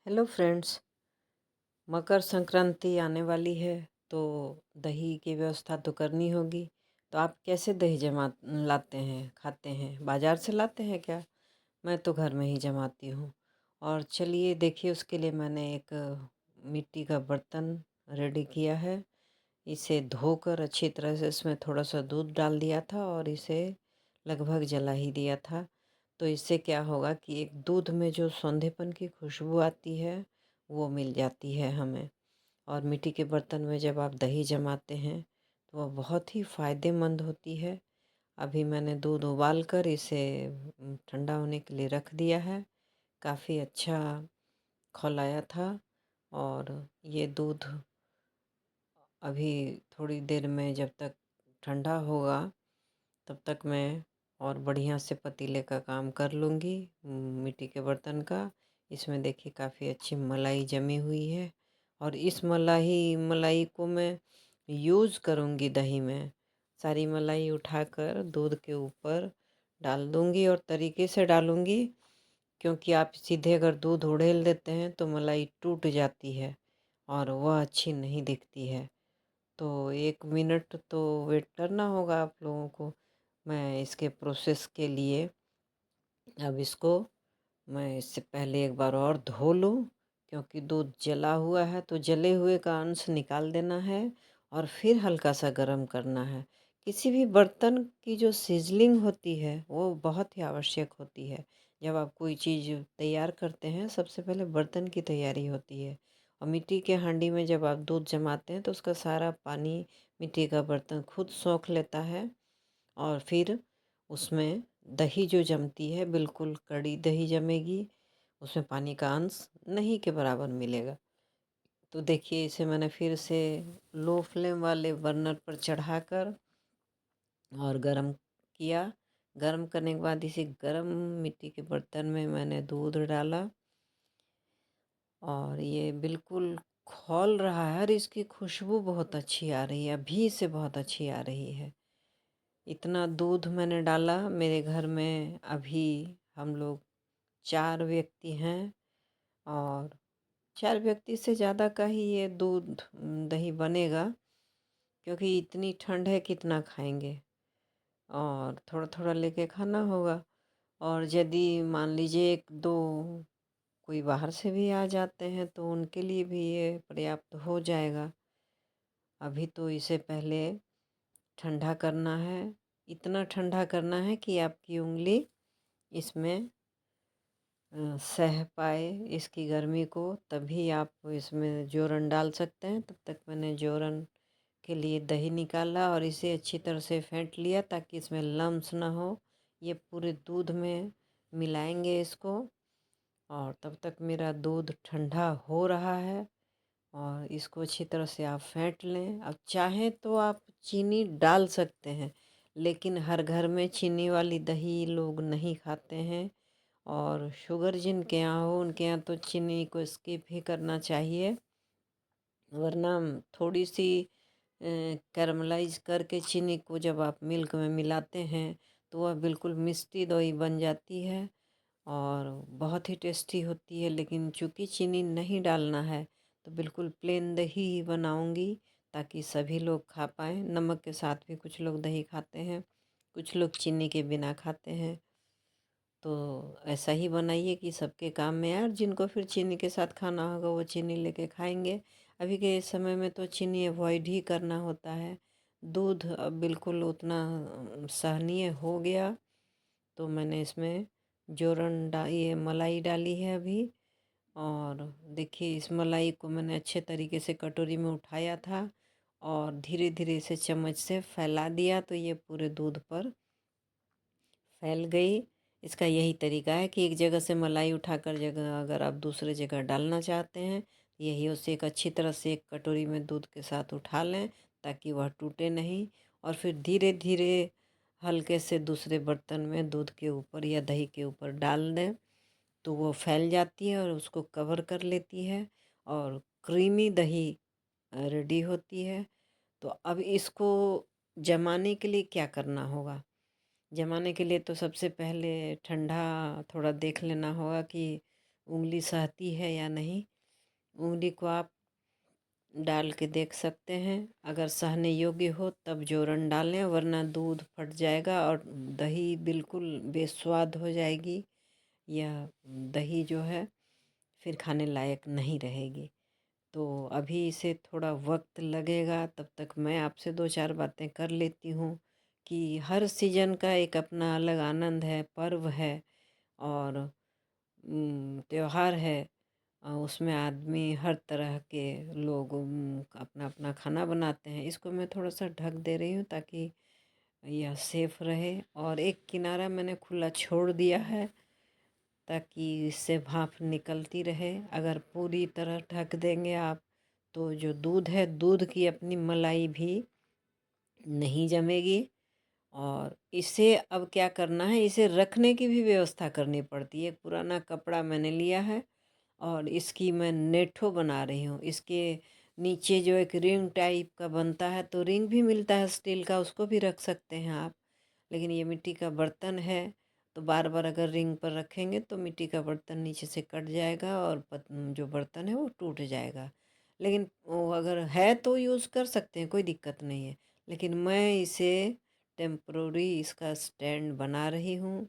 Hello friends. Makar Sankranti आने वाली है तो दही की व्यवस्था तो करनी होगी। तो आप कैसे दही जमा लाते हैं, खाते हैं? बाज़ार से लाते हैं क्या? मैं तो घर में ही जमाती हूँ। और चलिए देखिए, उसके लिए मैंने एक मिट्टी का बर्तन रेडी किया है। इसे धोकर अच्छी तरह से इसमें थोड़ा सा दूध डाल दिया था और इसे लगभग जला ही दिया था। तो इससे क्या होगा कि एक दूध में जो सौंधेपन की खुशबू आती है वो मिल जाती है हमें। और मिट्टी के बर्तन में जब आप दही जमाते हैं तो वह बहुत ही फ़ायदेमंद होती है। अभी मैंने दूध उबाल कर इसे ठंडा होने के लिए रख दिया है। काफ़ी अच्छा खौलाया था। और ये दूध अभी थोड़ी देर में जब तक ठंडा होगा तब तक मैं और बढ़िया से पतीले का काम कर लूँगी मिट्टी के बर्तन का। इसमें देखिए काफ़ी अच्छी मलाई जमी हुई है और इस मलाई को मैं यूज़ करूँगी दही में। सारी मलाई उठाकर दूध के ऊपर डाल दूँगी और तरीके से डालूँगी, क्योंकि आप सीधे अगर दूध उड़ेल देते हैं तो मलाई टूट जाती है और वह अच्छी नहीं दिखती है। तो 1 मिनट तो वेट करना होगा आप लोगों को। मैं इसके प्रोसेस के लिए अब इसको मैं इससे पहले एक बार और धो लूँ, क्योंकि दूध जला हुआ है तो जले हुए का अंश निकाल देना है और फिर हल्का सा गर्म करना है। किसी भी बर्तन की जो सिजलिंग होती है वो बहुत ही आवश्यक होती है। जब आप कोई चीज़ तैयार करते हैं सबसे पहले बर्तन की तैयारी होती है। और मिट्टी के हांडी में जब आप दूध जमाते हैं तो उसका सारा पानी मिट्टी का बर्तन खुद सोख लेता है और फिर उसमें दही जो जमती है बिल्कुल कड़ी दही जमेगी। उसमें पानी का अंश नहीं के बराबर मिलेगा। तो देखिए, इसे मैंने फिर से लो फ्लेम वाले बर्नर पर चढ़ाकर और गरम किया। गरम करने के बाद इसी गरम मिट्टी के बर्तन में मैंने दूध डाला और ये बिल्कुल खौल रहा है और इसकी खुशबू बहुत अच्छी आ रही है, अभी से बहुत अच्छी आ रही है। इतना दूध मैंने डाला। मेरे घर में अभी हम लोग 4 व्यक्ति हैं और 4 व्यक्ति से ज़्यादा का ही ये दूध दही बनेगा, क्योंकि इतनी ठंड है कितना खाएंगे और थोड़ा थोड़ा लेके खाना होगा। और यदि मान लीजिए 1-2 कोई बाहर से भी आ जाते हैं तो उनके लिए भी ये पर्याप्त हो जाएगा। अभी तो इसे पहले ठंडा करना है। इतना ठंडा करना है कि आपकी उंगली इसमें सह पाए इसकी गर्मी को, तभी आप इसमें जोरन डाल सकते हैं। तब तक मैंने जोरन के लिए दही निकाला और इसे अच्छी तरह से फेंट लिया ताकि इसमें लम्स ना हो। ये पूरे दूध में मिलाएंगे इसको और तब तक मेरा दूध ठंडा हो रहा है और इसको अच्छी तरह से आप फेंट लें। अब चाहें तो आप चीनी डाल सकते हैं, लेकिन हर घर में चीनी वाली दही लोग नहीं खाते हैं और शुगर जिनके यहाँ हो उनके यहाँ तो चीनी को स्किप ही करना चाहिए। वरना थोड़ी सी कैरमलाइज करके चीनी को जब आप मिल्क में मिलाते हैं तो वह बिल्कुल मिष्टी दही बन जाती है और बहुत ही टेस्टी होती है। लेकिन चूँकि चीनी नहीं डालना है तो बिल्कुल प्लेन दही ही बनाऊंगी ताकि सभी लोग खा पाएँ। नमक के साथ भी कुछ लोग दही खाते हैं, कुछ लोग चीनी के बिना खाते हैं। तो ऐसा ही बनाइए कि सबके काम में आए और जिनको फिर चीनी के साथ खाना होगा वो चीनी लेके खाएंगे। अभी के समय में तो चीनी अवॉइड ही करना होता है। दूध अब बिल्कुल उतना सहनीय हो गया तो मैंने इसमें ये मलाई डाली है अभी। और देखिए, इस मलाई को मैंने अच्छे तरीके से कटोरी में उठाया था और धीरे धीरे इसे चम्मच से फैला दिया तो ये पूरे दूध पर फैल गई। इसका यही तरीका है कि एक जगह से मलाई उठाकर जगह अगर आप दूसरे जगह डालना चाहते हैं, यही उसे एक अच्छी तरह से एक कटोरी में दूध के साथ उठा लें ताकि वह टूटे नहीं। और फिर धीरे धीरे हल्के से दूसरे बर्तन में दूध के ऊपर या दही के ऊपर डाल दें तो वो फैल जाती है और उसको कवर कर लेती है और क्रीमी दही रेडी होती है। तो अब इसको जमाने के लिए क्या करना होगा? जमाने के लिए तो सबसे पहले ठंडा थोड़ा देख लेना होगा कि उंगली सहती है या नहीं। उंगली को आप डाल के देख सकते हैं, अगर सहने योग्य हो तब जोरन डालें, वरना दूध फट जाएगा और दही बिल्कुल बेस्वाद हो जाएगी। यह दही जो है फिर खाने लायक नहीं रहेगी। तो अभी इसे थोड़ा वक्त लगेगा, तब तक मैं आपसे दो चार बातें कर लेती हूँ कि हर सीजन का एक अपना अलग आनंद है, पर्व है और त्योहार है। उसमें आदमी हर तरह के लोग अपना अपना खाना बनाते हैं। इसको मैं थोड़ा सा ढक दे रही हूँ ताकि यह सेफ रहे, और एक किनारा मैंने खुला छोड़ दिया है ताकि इससे भाप निकलती रहे। अगर पूरी तरह ढक देंगे आप तो जो दूध है, दूध की अपनी मलाई भी नहीं जमेगी। और इसे अब क्या करना है, इसे रखने की भी व्यवस्था करनी पड़ती है। एक पुराना कपड़ा मैंने लिया है और इसकी मैं नेठो बना रही हूँ। इसके नीचे जो एक रिंग टाइप का बनता है, तो रिंग भी मिलता है स्टील का, उसको भी रख सकते हैं आप। लेकिन ये मिट्टी का बर्तन है, तो बार बार अगर रिंग पर रखेंगे तो मिट्टी का बर्तन नीचे से कट जाएगा और जो बर्तन है वो टूट जाएगा। लेकिन वो अगर है तो यूज़ कर सकते हैं, कोई दिक्कत नहीं है। लेकिन मैं इसे टेम्प्रोरी इसका स्टैंड बना रही हूँ।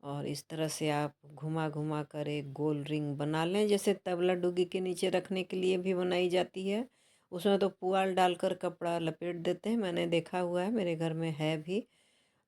और इस तरह से आप घुमा घुमा कर एक गोल रिंग बना लें, जैसे तबला डुगी के नीचे रखने के लिए भी बनाई जाती है। उसमें तो पुआल डालकर कपड़ा लपेट देते हैं, मैंने देखा हुआ है, मेरे घर में है भी।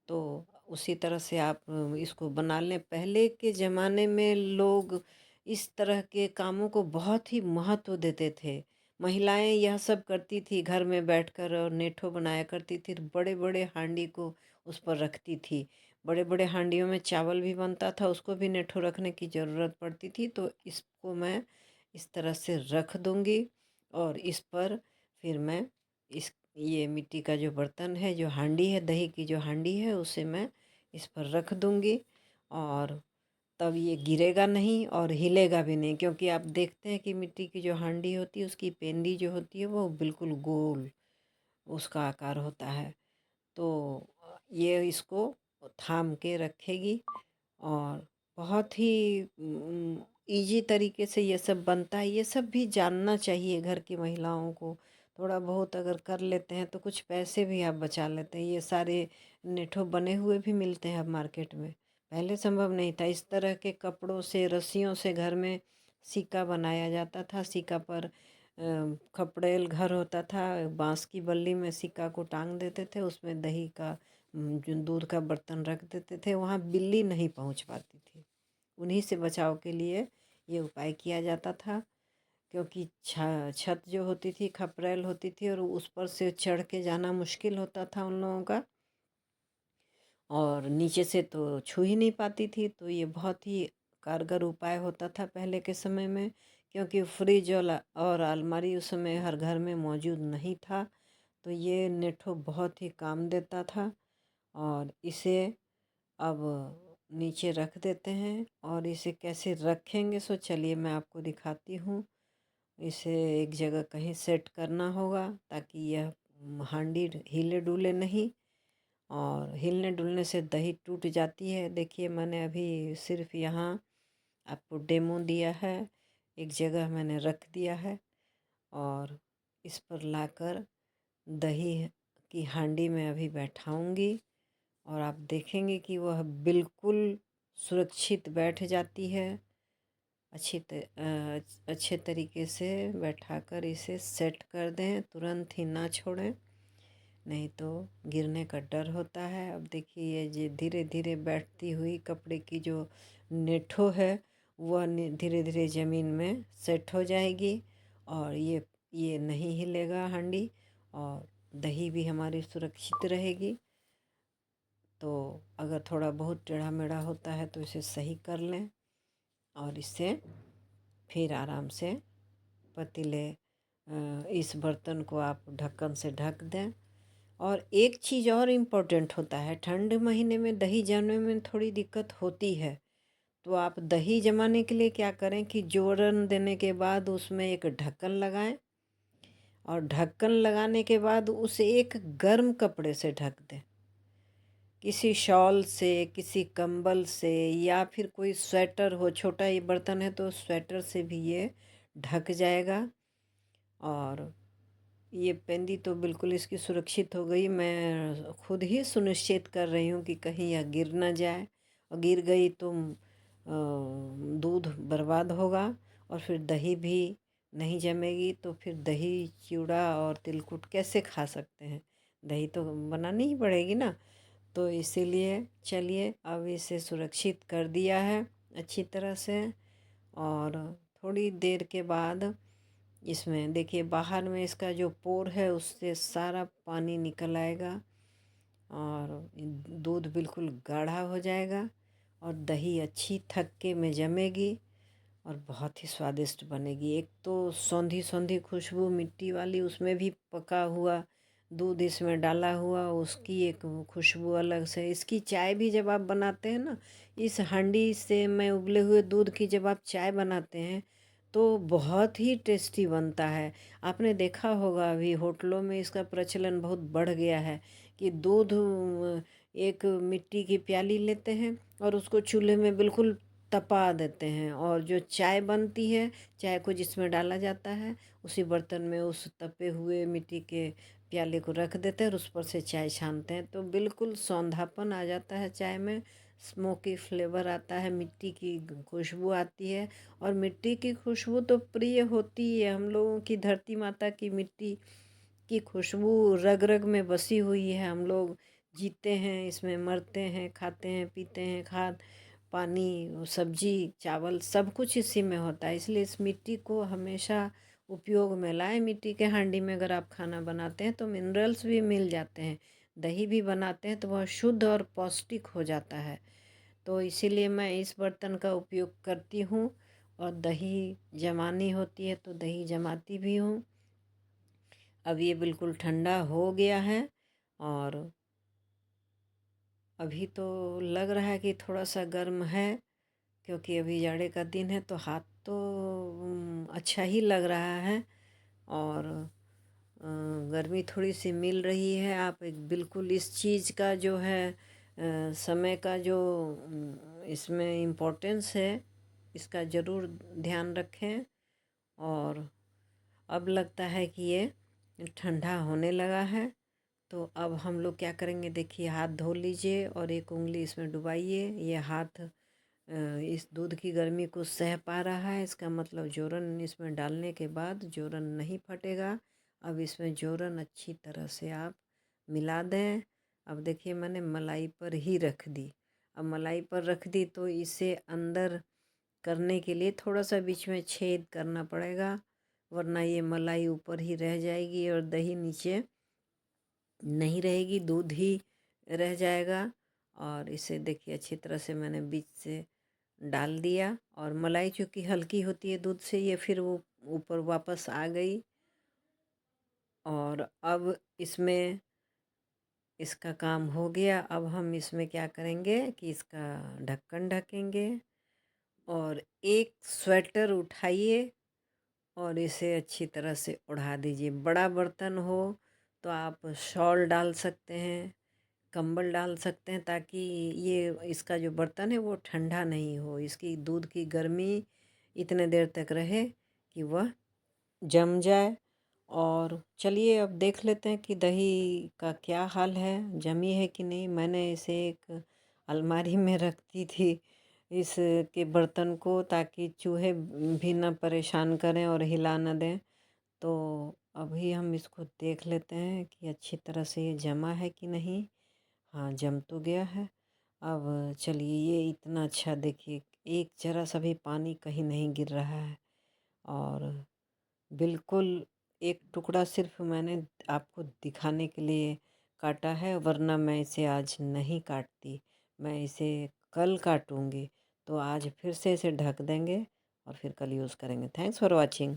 तो उसी तरह से आप इसको बना लें। पहले के ज़माने में लोग इस तरह के कामों को बहुत ही महत्व देते थे। महिलाएं यह सब करती थी, घर में बैठकर और नेठो बनाया करती थी, बड़े बड़े हांडी को उस पर रखती थी। बड़े बड़े हांडियों में चावल भी बनता था, उसको भी नेठो रखने की ज़रूरत पड़ती थी। तो इसको मैं इस तरह से रख दूँगी और इस पर फिर मैं इस ये मिट्टी का जो बर्तन है, जो हांडी है, दही की जो हांडी है, उसे मैं इस पर रख दूँगी। और तब ये गिरेगा नहीं और हिलेगा भी नहीं, क्योंकि आप देखते हैं कि मिट्टी की जो हांडी होती है उसकी पेंदी जो होती है वो बिल्कुल गोल उसका आकार होता है। तो ये इसको थाम के रखेगी और बहुत ही इजी तरीके से ये सब बनता है। ये सब भी जानना चाहिए घर की महिलाओं को। थोड़ा बहुत अगर कर लेते हैं तो कुछ पैसे भी आप बचा लेते हैं। ये सारे नेठो बने हुए भी मिलते हैं अब मार्केट में, पहले संभव नहीं था। इस तरह के कपड़ों से, रस्सियों से घर में सिक्का बनाया जाता था। सिक्का पर खपड़ेल घर होता था, बांस की बल्ली में सिक्का को टांग देते थे, उसमें दही का जो दूध का बर्तन रख देते थे, वहाँ बिल्ली नहीं पहुँच पाती थी। उन्हीं से बचाव के लिए ये उपाय किया जाता था, क्योंकि छत जो होती थी खपरेल होती थी और उस पर से चढ़ के जाना मुश्किल होता था उन लोगों का, और नीचे से तो छू ही नहीं पाती थी। तो ये बहुत ही कारगर उपाय होता था पहले के समय में, क्योंकि फ्रिज और अलमारी उस समय हर घर में मौजूद नहीं था। तो ये नेठो बहुत ही काम देता था। और इसे अब नीचे रख देते हैं, और इसे कैसे रखेंगे सो चलिए मैं आपको दिखाती हूँ। इसे एक जगह कहीं सेट करना होगा ताकि यह हांडी हिले डुले नहीं, और हिलने डुलने से दही टूट जाती है। देखिए मैंने अभी सिर्फ यहाँ आपको डेमो दिया है, एक जगह मैंने रख दिया है और इस पर लाकर दही की हांडी में अभी बैठाऊंगी और आप देखेंगे कि वह बिल्कुल सुरक्षित बैठ जाती है। अच्छे तरीके से बैठाकर इसे सेट कर दें, तुरंत ही ना छोड़ें, नहीं तो गिरने का डर होता है। अब देखिए ये धीरे धीरे बैठती हुई कपड़े की जो नेठो है वह धीरे धीरे ज़मीन में सेट हो जाएगी, और ये नहीं हिलेगा हांडी, और दही भी हमारी सुरक्षित रहेगी। तो अगर थोड़ा बहुत टेढ़ा मेढ़ा होता है तो इसे सही कर लें, और इससे फिर आराम से पतीले इस बर्तन को आप ढक्कन से ढक दें। और एक चीज़ और इम्पोर्टेंट होता है, ठंड महीने में दही जमने में थोड़ी दिक्कत होती है। तो आप दही जमाने के लिए क्या करें कि जोरन देने के बाद उसमें एक ढक्कन लगाएं, और ढक्कन लगाने के बाद उसे एक गर्म कपड़े से ढक दें, किसी शॉल से, किसी कंबल से, या फिर कोई स्वेटर हो, छोटा ये बर्तन है तो स्वेटर से भी ये ढक जाएगा। और ये पेंदी तो बिल्कुल इसकी सुरक्षित हो गई। मैं खुद ही सुनिश्चित कर रही हूँ कि कहीं यह गिर ना जाए, और गिर गई तो दूध बर्बाद होगा और फिर दही भी नहीं जमेगी। तो फिर दही चिवड़ा और तिलकुट कैसे खा सकते हैं? दही तो बनानी ही पड़ेगी ना। तो इसीलिए चलिए अब इसे सुरक्षित कर दिया है अच्छी तरह से। और थोड़ी देर के बाद इसमें देखिए बाहर में इसका जो पोर है उससे सारा पानी निकल आएगा और दूध बिल्कुल गाढ़ा हो जाएगा और दही अच्छी थक्के में जमेगी और बहुत ही स्वादिष्ट बनेगी। एक तो सौंधी सौंधी खुशबू मिट्टी वाली, उसमें भी पका हुआ दूध इसमें डाला हुआ, उसकी एक खुशबू अलग से। इसकी चाय भी जब आप बनाते हैं ना, इस हांडी से में उबले हुए दूध की जब आप चाय बनाते हैं तो बहुत ही टेस्टी बनता है। आपने देखा होगा अभी होटलों में इसका प्रचलन बहुत बढ़ गया है कि दूध एक मिट्टी की प्याली लेते हैं और उसको चूल्हे में बिल्कुल तपा देते हैं, और जो चाय बनती है, चाय को जिसमें डाला जाता है उसी बर्तन में उस तपे हुए मिट्टी के प्याले को रख देते हैं और उस पर से चाय छानते हैं। तो बिल्कुल सौंधापन आ जाता है चाय में, स्मोकी फ्लेवर आता है, मिट्टी की खुशबू आती है। और मिट्टी की खुशबू तो प्रिय होती है, हम लोगों की धरती माता की मिट्टी की खुशबू रग रग में बसी हुई है। हम लोग जीते हैं इसमें, मरते हैं, खाते हैं, पीते हैं, खाद पानी सब्जी चावल सब कुछ इसी में होता है। इसलिए इस मिट्टी को हमेशा उपयोग में लाएं। मिट्टी के हांडी में अगर आप खाना बनाते हैं तो मिनरल्स भी मिल जाते हैं। दही भी बनाते हैं तो वह शुद्ध और पौष्टिक हो जाता है। तो इसीलिए मैं इस बर्तन का उपयोग करती हूँ। और दही जमानी होती है तो दही जमाती भी हूँ। अब ये बिल्कुल ठंडा हो गया है और अभी तो लग रहा है कि थोड़ा सा गर्म है, क्योंकि अभी जाड़े का दिन है तो हाथ तो अच्छा ही लग रहा है। और गर्मी थोड़ी सी मिल रही है। आप एक बिल्कुल इस चीज़ का जो है समय का जो इसमें इम्पोर्टेंस है, इसका ज़रूर ध्यान रखें। और अब लगता है कि ये ठंडा होने लगा है। तो अब हम लोग क्या करेंगे, देखिए हाथ धो लीजिए और एक उंगली इसमें डुबाइए। ये हाथ इस दूध की गर्मी को सह पा रहा है, इसका मतलब जोरन इसमें डालने के बाद जोरन नहीं फटेगा। अब इसमें जोरन अच्छी तरह से आप मिला दें। अब देखिए मैंने मलाई पर ही रख दी। अब मलाई पर रख दी तो इसे अंदर करने के लिए थोड़ा सा बीच में छेद करना पड़ेगा, वरना ये मलाई ऊपर ही रह जाएगी और दही नीचे नहीं रहेगी, दूध ही रह जाएगा। और इसे देखिए अच्छी तरह से मैंने बीच से डाल दिया, और मलाई चूँकि हल्की होती है दूध से, ये फिर वो ऊपर वापस आ गई। और अब इसमें इसका काम हो गया। अब हम इसमें क्या करेंगे कि इसका ढक्कन ढकेंगे और एक स्वेटर उठाइए और इसे अच्छी तरह से ओढ़ा दीजिए। बड़ा बर्तन हो तो आप शॉल डाल सकते हैं, कंबल डाल सकते हैं, ताकि ये इसका जो बर्तन है वो ठंडा नहीं हो, इसकी दूध की गर्मी इतने देर तक रहे कि वह जम जाए। और चलिए अब देख लेते हैं कि दही का क्या हाल है, जमी है कि नहीं। मैंने इसे एक अलमारी में रख दी थी इसके बर्तन को, ताकि चूहे भी ना परेशान करें और हिला ना दें। तो अभी हम इसको देख लेते हैं कि अच्छी तरह से ये जमा है कि नहीं। हाँ, जम तो गया है। अब चलिए, ये इतना अच्छा देखिए, एक जरा सा भी पानी कहीं नहीं गिर रहा है। और बिल्कुल एक टुकड़ा सिर्फ मैंने आपको दिखाने के लिए काटा है, वरना मैं इसे आज नहीं काटती। मैं इसे कल काटूंगी। तो आज फिर से इसे ढक देंगे और फिर कल यूज़ करेंगे। Thanks for watching.